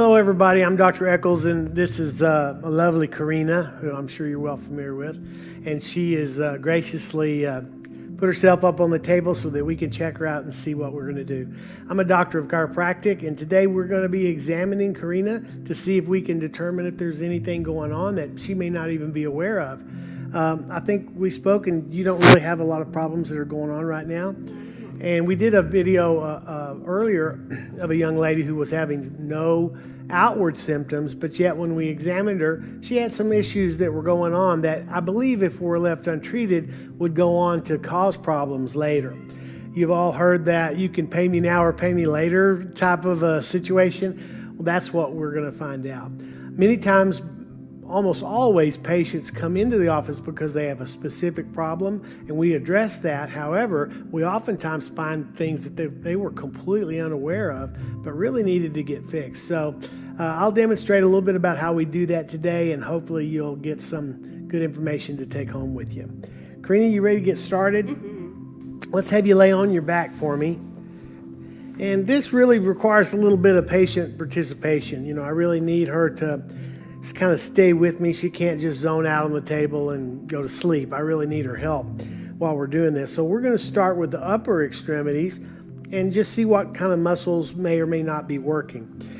Hello, everybody. I'm Dr. Echols, and this is a lovely Corrina, who I'm sure you're well familiar with. And she is graciously put herself up on the table so that we can check her out and see what we're going to do. I'm a doctor of chiropractic, and today we're going to be examining Corrina to see if we can determine if there's anything going on that she may not even be aware of. I think we spoke, and you don't really have a lot of problems that are going on right now. And we did a video earlier of a young lady who was having no outward symptoms, but yet when we examined her, she had some issues that were going on that I believe if were left untreated would go on to cause problems later. You've all heard that you can pay me now or pay me later type of a situation. Well, that's what we're going to find out. Many times, almost always, patients come into the office because they have a specific problem, and we address that. However, we oftentimes find things that they were completely unaware of, but really needed to get fixed. So I'll demonstrate a little bit about how we do that today, and hopefully you'll get some good information to take home with you. Corrina, you ready to get started? Mm-hmm. Let's have you lay on your back for me. And this really requires a little bit of patient participation. You know, I really need her to just kind of stay with me. She can't just zone out on the table and go to sleep. I really need her help while we're doing this. So we're going to start with the upper extremities and just see what kind of muscles may or may not be working.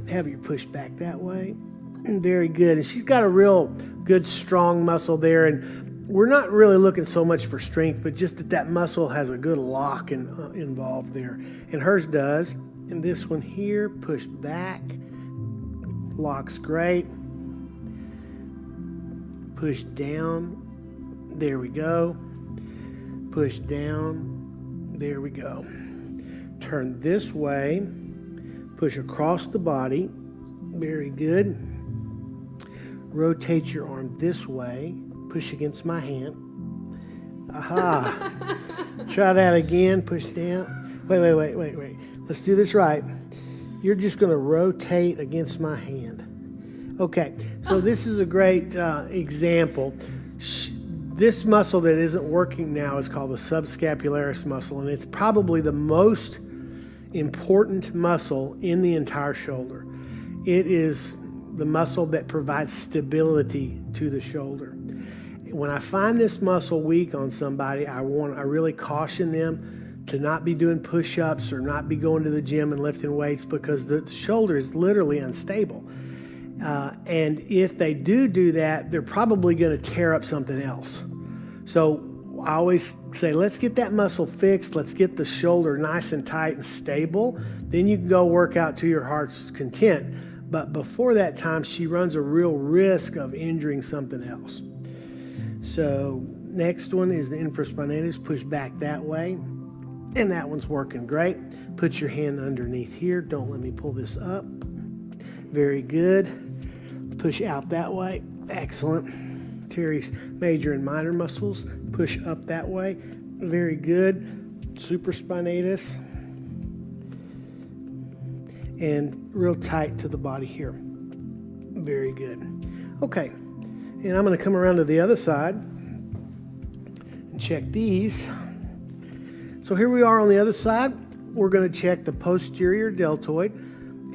Have you push back that way. Very good. And she's got a real good, strong muscle there. And we're not really looking so much for strength, but just that muscle has a good lock involved there. And hers does. And this one here, push back. Locks great. Push down. There we go. Push down. There we go. Turn this way. Push across the body. Very good. Rotate your arm this way. Push against my hand. Aha. Try that again. Push down. Wait. Let's do this right. You're just going to rotate against my hand. Okay, so this is a great example. This muscle that isn't working now is called the subscapularis muscle, and it's probably the most important muscle in the entire shoulder. It is the muscle that provides stability to the shoulder. When I find this muscle weak on somebody, I really caution them to not be doing push-ups or not be going to the gym and lifting weights because the shoulder is literally unstable. And if they do that, they're probably going to tear up something else. So I always say, let's get that muscle fixed. Let's get the shoulder nice and tight and stable. Then you can go work out to your heart's content. But before that time, she runs a real risk of injuring something else. So next one is the infraspinatus. Push back that way. And that one's working great. Put your hand underneath here. Don't let me pull this up. Very good. Push out that way. Excellent. Teres major and minor muscles. Push up that way. Very good. Supraspinatus. And real tight to the body here. Very good. Okay. And I'm going to come around to the other side and check these. So here we are on the other side. We're going to check the posterior deltoid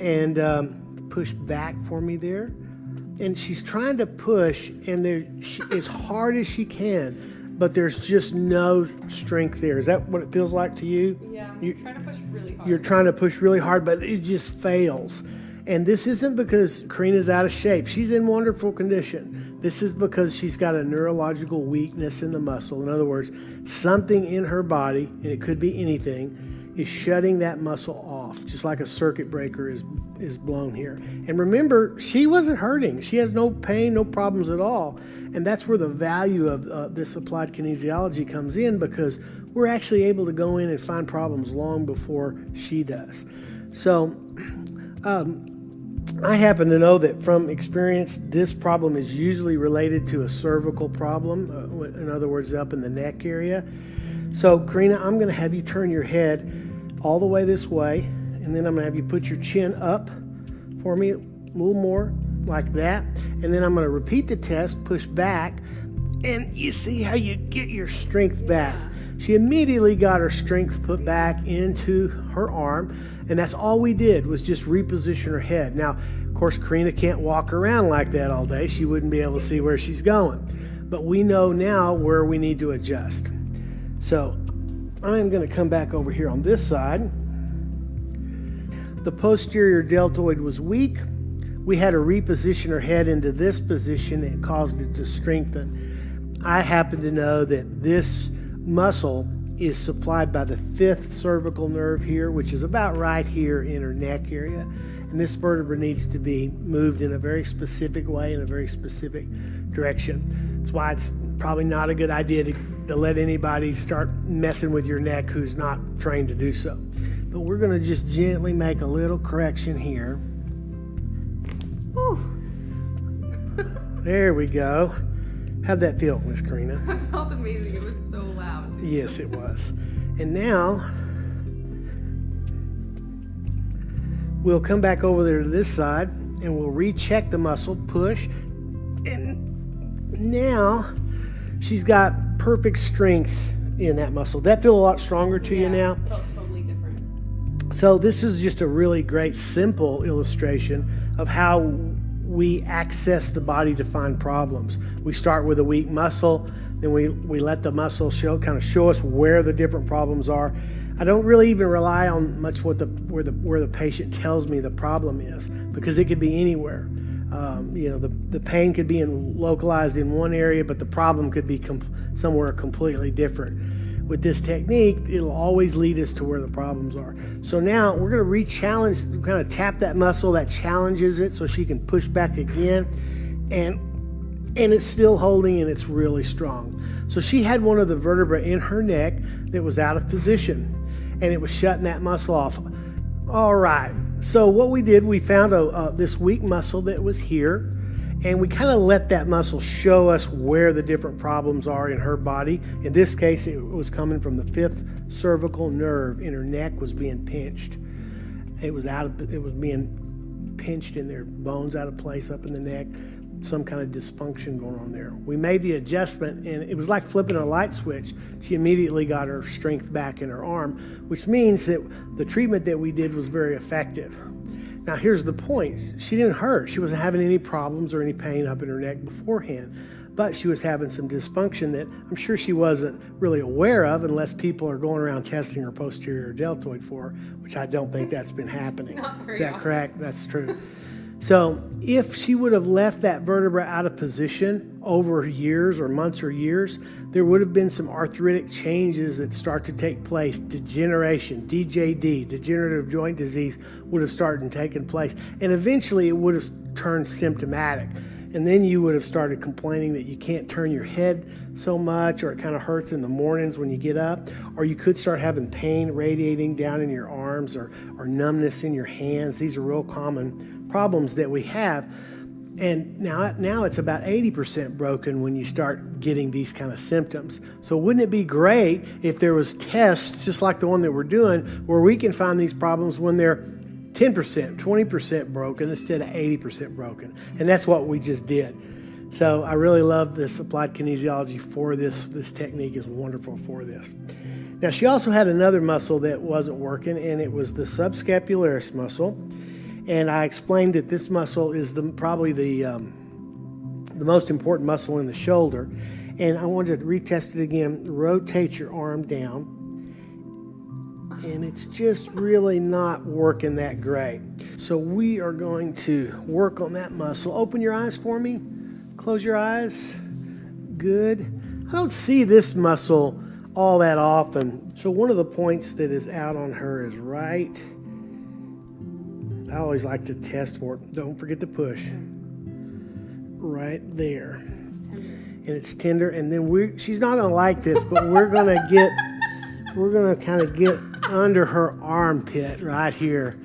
and push back for me there. And she's trying to push and as hard as she can, but there's just no strength there. Is that what it feels like to you? Yeah, I'm trying to push really hard. You're trying to push really hard, but it just fails. And this isn't because Corrina's out of shape. She's in wonderful condition. This is because she's got a neurological weakness in the muscle. In other words, something in her body, and it could be anything, is shutting that muscle off, just like a circuit breaker is blown here. And remember, she wasn't hurting. She has no pain, no problems at all. And that's where the value of this applied kinesiology comes in, because we're actually able to go in and find problems long before she does. So I happen to know that from experience, this problem is usually related to a cervical problem, in other words, up in the neck area. So, Corrina, I'm going to have you turn your head all the way this way, and then I'm going to have you put your chin up for me a little more, like that. And then I'm going to repeat the test, push back, and you see how you get your strength back. she immediately got her strength put back into her arm, and that's all we did was just reposition her head. Now, of course, Corrina can't walk around like that all day. She wouldn't be able to see where she's going. But we know now where we need to adjust. So I'm going to come back over here on this side. The posterior deltoid was weak. We had to reposition her head into this position. It caused it to strengthen. I happen to know that this muscle is supplied by the 5th cervical nerve here, which is about right here in her neck area. And this vertebra needs to be moved in a very specific way, in a very specific direction. That's why it's probably not a good idea to let anybody start messing with your neck who's not trained to do so. But we're going to just gently make a little correction here. Whew. There we go. How'd that feel, Miss Corrina? It felt amazing. It was so loud. Yes, it was. And now we'll come back over there to this side and we'll recheck the muscle, push, and now she's got perfect strength in that muscle. That feel a lot stronger to you now? It felt totally different. So this is just a really great, simple illustration of how we access the body to find problems. We start with a weak muscle, then we let the muscle kind of show us where the different problems are. I don't really even rely on much where the patient tells me the problem is, because it could be anywhere. The pain could be localized in one area, but the problem could be somewhere completely different. With this technique, it'll always lead us to where the problems are. So now we're going to re-challenge, kind of tap that muscle that challenges it so she can push back again. And it's still holding and it's really strong. So she had one of the vertebrae in her neck that was out of position and it was shutting that muscle off. All right. So what we did, we found this weak muscle that was here, and we kind of let that muscle show us where the different problems are in her body. In this case, it was coming from the 5th cervical nerve in her neck was being pinched. It was being pinched in their bones out of place up in the neck, some kind of dysfunction going on there. We made the adjustment, and it was like flipping a light switch. She immediately got her strength back in her arm, which means that the treatment that we did was very effective. Now, here's the point. She didn't hurt. She wasn't having any problems or any pain up in her neck beforehand, but she was having some dysfunction that I'm sure she wasn't really aware of unless people are going around testing her posterior deltoid for her, which I don't think that's been happening. Is that correct? That's true. So if she would have left that vertebra out of position over years or months or years, there would have been some arthritic changes that start to take place. Degeneration, DJD, degenerative joint disease, would have started taking place. And eventually it would have turned symptomatic. And then you would have started complaining that you can't turn your head so much, or it kind of hurts in the mornings when you get up, or you could start having pain radiating down in your arms or numbness in your hands. These are real common problems that we have. And now it's about 80% broken when you start getting these kind of symptoms. So wouldn't it be great if there was tests just like the one that we're doing where we can find these problems when they're 10%, 20% broken instead of 80% broken? And that's what we just did. So I really love this applied kinesiology for this. This technique is wonderful for this. Now, she also had another muscle that wasn't working, and it was the subscapularis muscle. And I explained that this muscle is probably the most important muscle in the shoulder. And I wanted to retest it again. Rotate your arm down. And it's just really not working that great. So we are going to work on that muscle. Open your eyes for me. Close your eyes. Good. I don't see this muscle all that often. So one of the points that is out on her is right. I always like to test for it. Don't forget to push. Right there. It's tender. And it's tender. And then she's not going to like this, but we're going to kind of get under her armpit right here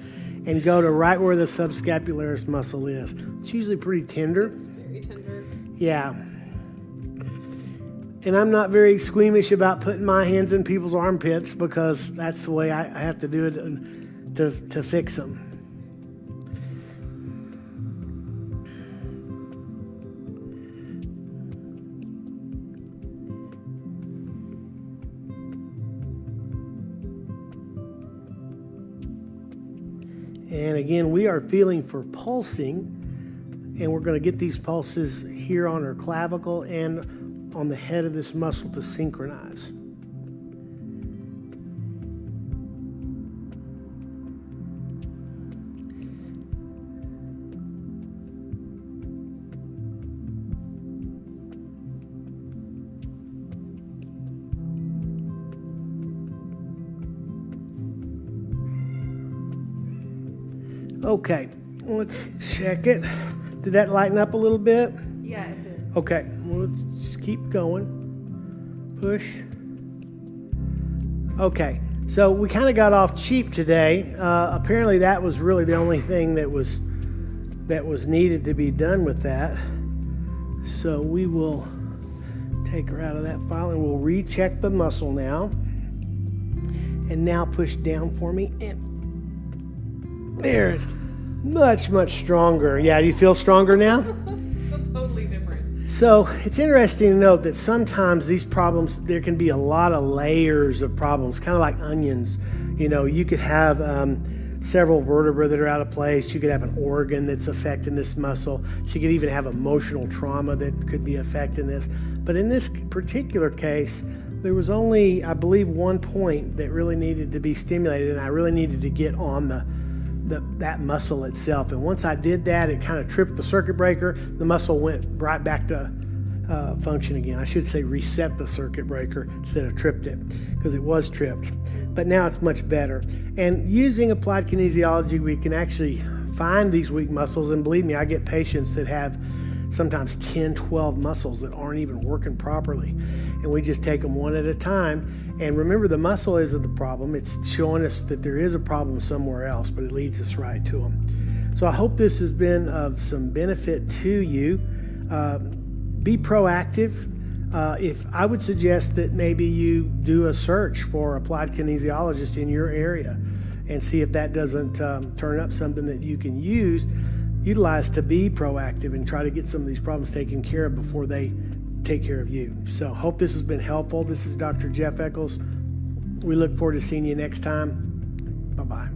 and go to right where the subscapularis muscle is. It's usually pretty tender. It's very tender. Yeah. And I'm not very squeamish about putting my hands in people's armpits because that's the way I have to do it to fix them. And again, we are feeling for pulsing, and we're going to get these pulses here on her clavicle and on the head of this muscle to synchronize. Okay, let's check it. Did that lighten up a little bit? Yeah, it did. Okay, well, let's just keep going. Push. Okay, so we kind of got off cheap today. Apparently that was really the only thing that was needed to be done with that. So we will take her out of that file and we'll recheck the muscle now. And now push down for me. And there, it's much, much stronger. Yeah, do you feel stronger now? Totally different. So it's interesting to note that sometimes these problems, there can be a lot of layers of problems, kind of like onions. You know, you could have several vertebrae that are out of place. You could have an organ that's affecting this muscle. She could even have emotional trauma that could be affecting this. But in this particular case, there was only, I believe, one point that really needed to be stimulated, and I really needed to get on that muscle itself. And once I did that, it kind of tripped the circuit breaker. The muscle went right back to function again. I should say reset the circuit breaker instead of tripped it, because it was tripped. But now it's much better. And using applied kinesiology, we can actually find these weak muscles. And believe me, I get patients that have sometimes 10, 12 muscles that aren't even working properly. And we just take them one at a time. And remember, the muscle isn't the problem. It's showing us that there is a problem somewhere else, but it leads us right to them. So I hope this has been of some benefit to you. Be proactive. If I would suggest that maybe you do a search for applied kinesiologists in your area and see if that doesn't turn up something that you can utilize to be proactive and try to get some of these problems taken care of before they take care of you. So hope this has been helpful. This is Dr. Jeff Echols. We look forward to seeing you next time. Bye-bye.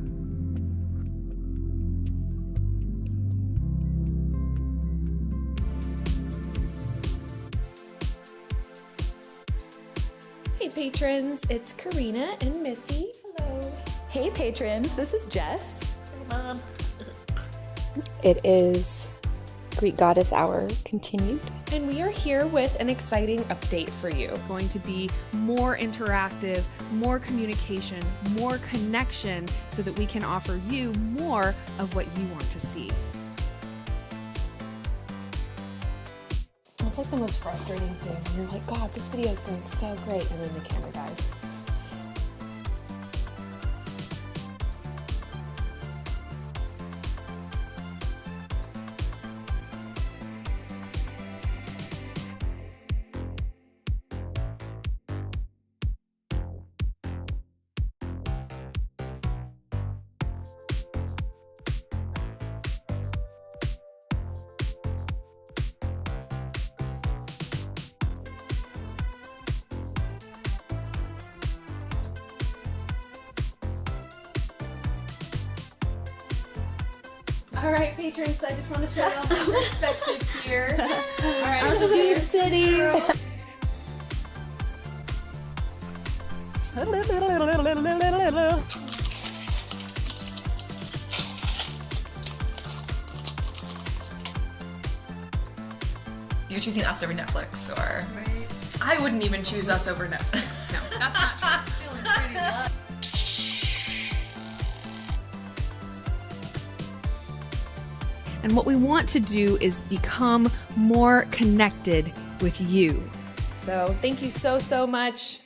Hey patrons, it's Corrina and Missy. Hello. Hey patrons, this is Jess. It is Greek Goddess Hour continued. And we are here with an exciting update for you. Going to be more interactive, more communication, more connection, so that we can offer you more of what you want to see. It's like the most frustrating thing. You're like, God, this video is going so great, and then the camera dies. All right, patrons, so I just want to show you all the perspective here. All right, so you're sitting. You're choosing us over Netflix, or Right? I wouldn't even choose us over Netflix. No, that's not true. Feeling pretty lucky. And what we want to do is become more connected with you. So thank you so much.